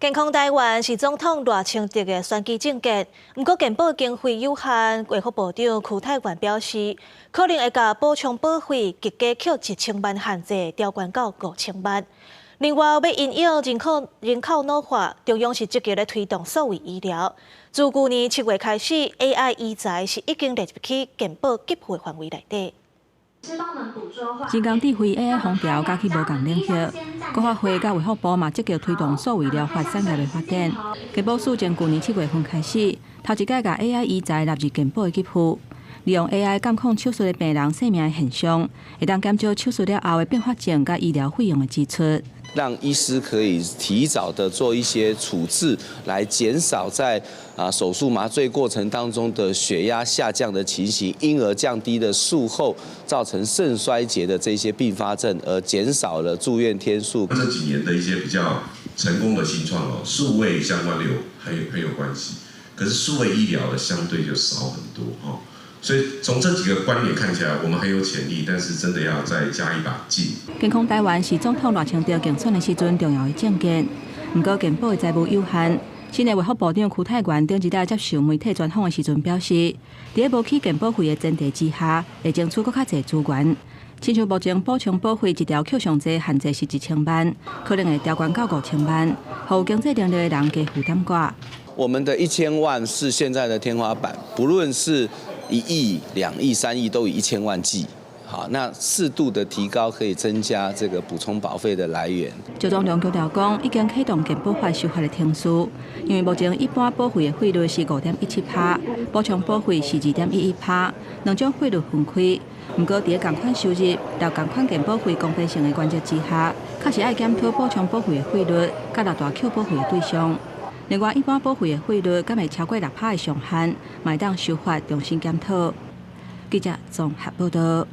健康台湾是总统赖清德的选举政见，不过健保经费有限，卫福部长邱泰源表示，可能会把补充保费急加扣1000万限制调悬到5000万。另外，要因应人口老化，中央是积极咧推动数位医疗。自去年7月开始 ，AI 医材是已经列入去健保给付范围内底。 人工智慧 AI 风潮加去无共领域，国发会甲卫福部嘛积极推动数位医疗发产业的发展。健保署从去年7月份开始，头一届甲 AI 医材纳入健保的给付，利用 AI 监控手术的病人性命的现象，会当减少手术了后的并发症甲医疗费用的支出。 让医师可以提早的做一些处置，来减少在手术麻醉过程当中的血压下降的情形，因而降低了术后造成肾衰竭的这些并发症，而减少了住院天数。这几年的一些比较成功的新创数位相关的很有关系，可是数位医疗的相对就少很多哦。 所以从这几个观点看起来，我们很有潜力，但是真的要再加一把劲。健康台湾是总统赖清德竞选的时阵重要的政见，不过健保的财务有限。新的卫福部长邱泰源顶一日接受媒体专访的时阵表示，在无起健保费的前提之下，会争取更较侪资源。亲像目前补充保费一条扣上济限制是1000万，可能会调悬到5000万，予有经济能力的人加负担寡。我们的1000万是现在的天花板，不论是1亿、2亿、3亿，都以1000万计。好，那适度的提高可以增加这个补充保费的来源。赵总统强调讲，已经启动健保法修法的程序，因为目前一般保费的费率是5.17%，补充保费是2.11%，两种费率分开。不过，在同款收入到同款健保费公平性的原则之下，确实爱检讨补充保费的费率，甲六大扣保费的对象。另外，一般保费的费率敢会超过6%的上限，买当修法重新检讨。记者综合报道。